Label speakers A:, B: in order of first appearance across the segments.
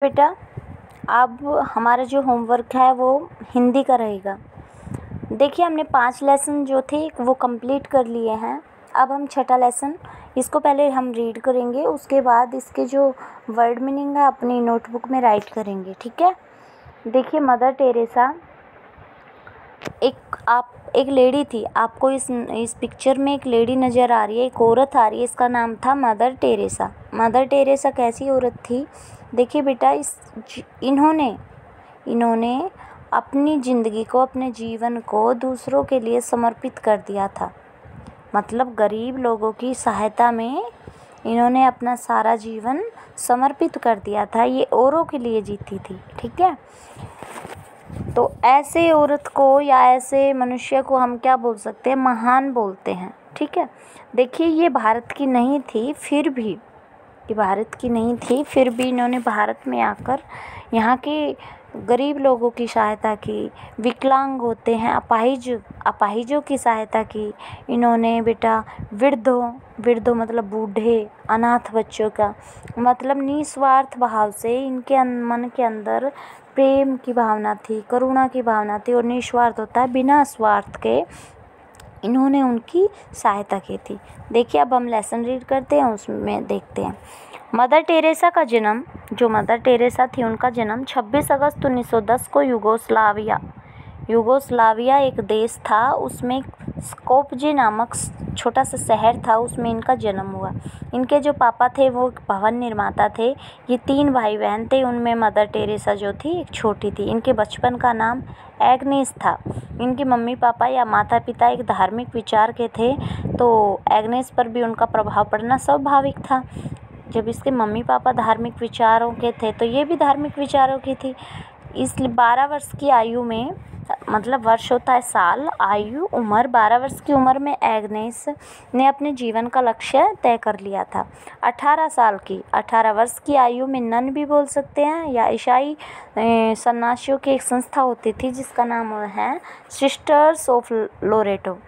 A: बेटा, अब हमारा जो होमवर्क है वो हिंदी का रहेगा। देखिए, हमने 5 लेसन जो थे वो कंप्लीट कर लिए हैं। अब हम छठा लेसन, इसको पहले हम रीड करेंगे, उसके बाद इसके जो वर्ड मीनिंग है अपनी नोटबुक में राइट करेंगे। ठीक है। देखिए, मदर टेरेसा एक लेडी थी। आपको इस पिक्चर में एक लेडी नज़र आ रही है, एक औरत आ रही है, इसका नाम था मदर टेरेसा। मदर टेरेसा कैसी औरत थी? देखिए बेटा, इन्होंने अपनी ज़िंदगी को, अपने जीवन को दूसरों के लिए समर्पित कर दिया था। मतलब गरीब लोगों की सहायता में इन्होंने अपना सारा जीवन समर्पित कर दिया था। ये औरों के लिए जीती थी। ठीक है। तो ऐसे औरत को या ऐसे मनुष्य को हम क्या बोल सकते हैं? महान बोलते हैं। ठीक है। देखिए, ये भारत की नहीं थी, फिर भी इन्होंने भारत में आकर यहाँ के गरीब लोगों की सहायता की, विकलांग होते हैं, अपाहिजों की सहायता की। इन्होंने बेटा वृद्धों मतलब बूढ़े, अनाथ बच्चों का, मतलब निस्वार्थ भाव से इनके मन के अंदर प्रेम की भावना थी, करुणा की भावना थी। और निस्वार्थ होता है बिना स्वार्थ के, इन्होंने उनकी सहायता की थी। देखिए, अब हम लेसन रीड करते हैं, उसमें देखते हैं। मदर टेरेसा का जन्म, जो मदर टेरेसा थी उनका जन्म 26 अगस्त 1910 को यूगोस्लाविया एक देश था, उसमें स्कोपजे नामक छोटा सा शहर था, उसमें इनका जन्म हुआ। इनके जो पापा थे वो भवन निर्माता थे। ये 3 भाई बहन थे, उनमें मदर टेरेसा जो थी एक छोटी थी। इनके बचपन का नाम एग्नेस था। इनके मम्मी पापा या माता पिता एक धार्मिक विचार के थे, तो एग्नेस पर भी उनका प्रभाव पड़ना स्वाभाविक था। जब इसके मम्मी पापा धार्मिक विचारों के थे तो ये भी धार्मिक विचारों की थी। इसलिए 12 वर्ष की आयु में, मतलब वर्ष होता है साल, आयु, उम्र, 12 वर्ष की उम्र में एग्नेस ने अपने जीवन का लक्ष्य तय कर लिया था। 18 वर्ष की आयु में नन भी बोल सकते हैं, या ईसाई सन्यासियों की एक संस्था होती थी जिसका नाम है सिस्टर्स ऑफ लोरेटो,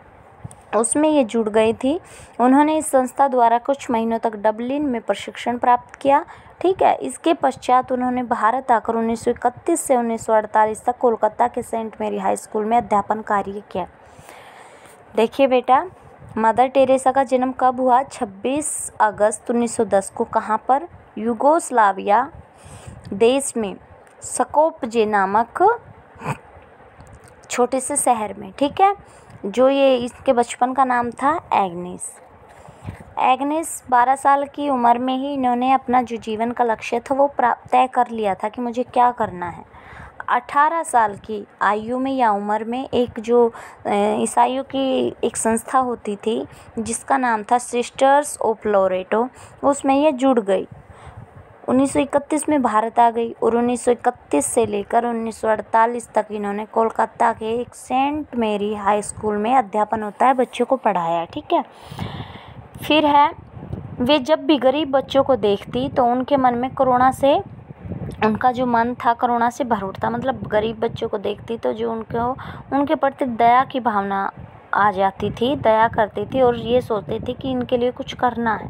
A: उसमें ये जुड़ गई थी। उन्होंने इस संस्था द्वारा कुछ महीनों तक डबलिन में प्रशिक्षण प्राप्त किया। ठीक है। इसके पश्चात उन्होंने भारत आकर 1931 से 1948 तक कोलकाता के सेंट मेरी हाई स्कूल में अध्यापन कार्य किया। देखिए बेटा, मदर टेरेसा का जन्म कब हुआ? 26 अगस्त 1910 को। कहाँ पर? यूगोस्लाविया देश में स्कोपजे नामक छोटे से शहर में। ठीक है। जो ये इसके बचपन का नाम था एग्नेस 12 साल की उम्र में ही इन्होंने अपना जो जीवन का लक्ष्य था वो तय कर लिया था कि मुझे क्या करना है। 18 साल की आयु में या उम्र में एक जो ईसाइयों की एक संस्था होती थी जिसका नाम था सिस्टर्स ऑफ लोरेटो, उसमें ये जुड़ गई। 1931 में भारत आ गई और 1931 से लेकर 1948 तक इन्होंने कोलकाता के एक सेंट मेरी हाई स्कूल में अध्यापन होता है, बच्चों को पढ़ाया। ठीक है। फिर है, वे जब भी गरीब बच्चों को देखती तो उनके मन में करुणा से, उनका जो मन था करुणा से भर उठता। मतलब गरीब बच्चों को देखती तो जो उनके प्रति दया की भावना आ जाती थी, दया करती थी और ये सोचती थी कि इनके लिए कुछ करना है।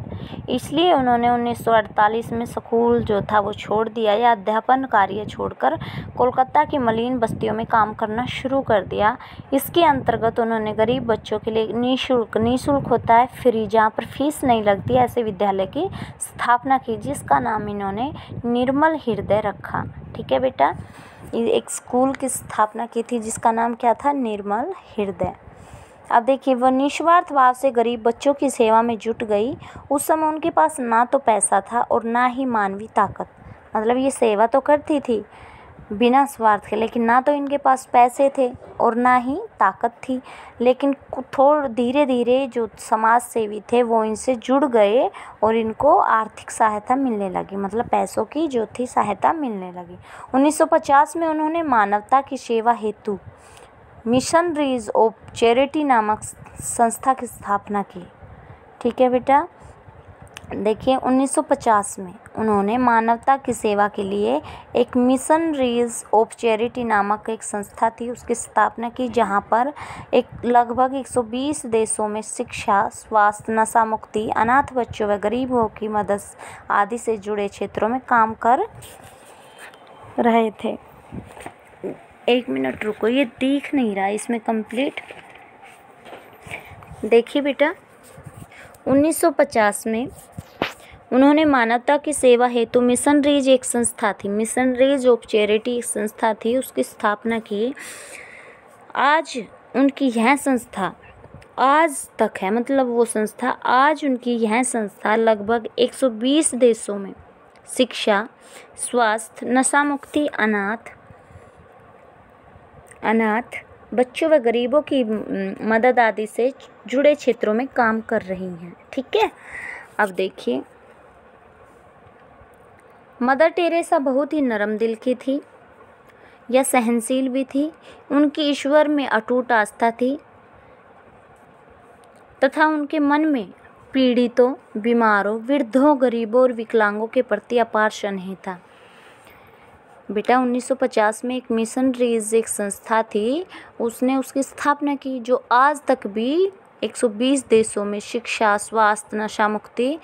A: इसलिए उन्होंने 1948 में स्कूल जो था वो छोड़ दिया, या अध्यापन कार्य छोड़कर कोलकाता की मलिन बस्तियों में काम करना शुरू कर दिया। इसके अंतर्गत उन्होंने गरीब बच्चों के लिए निःशुल्क होता है, फ्री, जहाँ पर फीस नहीं लगती, ऐसे विद्यालय की स्थापना की, जिसका नाम इन्होंने निर्मल हृदय रखा। ठीक है बेटा, एक स्कूल की स्थापना की थी जिसका नाम क्या था? निर्मल हृदय। अब देखिए, वह निस्वार्थ भाव से गरीब बच्चों की सेवा में जुट गई। उस समय उनके पास ना तो पैसा था और ना ही मानवीय ताकत। मतलब ये सेवा तो करती थी बिना स्वार्थ के, लेकिन ना तो इनके पास पैसे थे और ना ही ताकत थी। लेकिन धीरे धीरे जो समाज सेवी थे वो इनसे जुड़ गए और इनको आर्थिक सहायता मिलने लगी, मतलब पैसों की जो थी सहायता मिलने लगी। 1950 में उन्होंने मानवता की सेवा हेतु मिशनरीज ऑफ चैरिटी नामक संस्था की स्थापना की। ठीक है बेटा, देखिए 1950 में उन्होंने मानवता की सेवा के लिए एक मिशनरीज ऑफ चैरिटी नामक एक संस्था थी, उसकी स्थापना की, जहां पर लगभग 120 देशों में शिक्षा, स्वास्थ्य, नशा मुक्ति, अनाथ बच्चों व गरीबों की मदद आदि से जुड़े क्षेत्रों में काम कर रहे थे। 1 मिनट रुको, ये दिख नहीं रहा इसमें कंप्लीट। देखिए बेटा, 1950 में उन्होंने मानवता की सेवा हेतु मिशन रेज एक संस्था थी, मिशन रेज ऑफ चैरिटी एक संस्था थी, उसकी स्थापना की। आज उनकी यह संस्था आज तक है, मतलब वो संस्था आज उनकी यह संस्था लगभग 120 देशों में शिक्षा, स्वास्थ्य, नशा मुक्ति, अनाथ बच्चों व गरीबों की मदद आदि से जुड़े क्षेत्रों में काम कर रही हैं। ठीक है, अब देखिए, मदर टेरेसा बहुत ही नरम दिल की थी, यह सहनशील भी थी। उनकी ईश्वर में अटूट आस्था थी तथा उनके मन में पीड़ितों, बीमारों, वृद्धों, गरीबों और विकलांगों के प्रति अपार स्नेह था। बेटा 1950 में एक मिशन रेज एक संस्था थी, उसने उसकी स्थापना की जो आज तक भी 120 देशों में शिक्षा, स्वास्थ्य, नशा मुक्ति,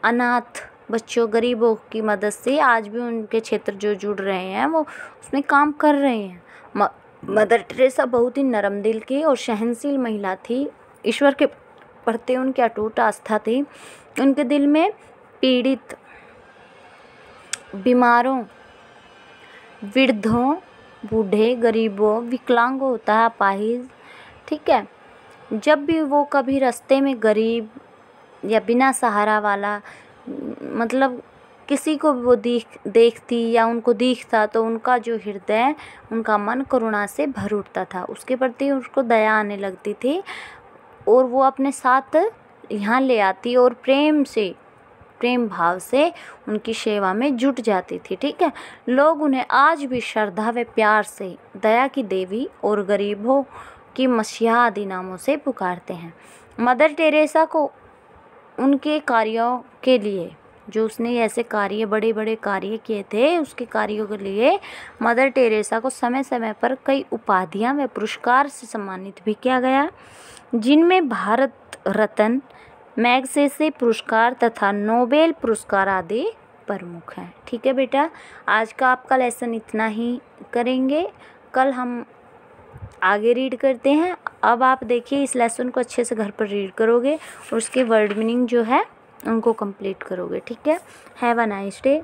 A: अनाथ बच्चों, गरीबों की मदद से आज भी उनके क्षेत्र जो जुड़ रहे हैं वो उसमें काम कर रहे हैं। मदर टेरेसा बहुत ही नरम दिल की और सहनशील महिला थी। ईश्वर के प्रति उनकी अटूट आस्था थी। उनके दिल में पीड़ित, बीमारों, वृद्धों, बूढ़े, गरीबों, विकलांगों होता है, अपाहिज, ठीक है। जब भी वो कभी रास्ते में गरीब या बिना सहारा वाला, मतलब किसी को वो देखती या उनको दिखता तो उनका जो हृदय, उनका मन करुणा से भर उठता था, उसके प्रति उसको दया आने लगती थी और वो अपने साथ यहाँ ले आती और प्रेम भाव से उनकी सेवा में जुट जाती थी। ठीक है, लोग उन्हें आज भी श्रद्धा व प्यार से दया की देवी और गरीबों की मसीहा आदि नामों से पुकारते हैं। मदर टेरेसा को उनके कार्यों के लिए, जो उसने ऐसे कार्य, बड़े बड़े कार्य किए थे, उसके कार्यों के लिए मदर टेरेसा को समय समय पर कई उपाधियां व पुरस्कार से सम्मानित भी किया गया, जिनमें भारत रत्न, मैग्सेसे पुरस्कार तथा नोबेल पुरस्कार आदि प्रमुख हैं। ठीक है बेटा, आज का आपका लेसन इतना ही करेंगे, कल हम आगे रीड करते हैं। अब आप देखिए, इस लेसन को अच्छे से घर पर रीड करोगे और उसके वर्ड मीनिंग जो है उनको कंप्लीट करोगे। ठीक है, हैव अ नाइस डे।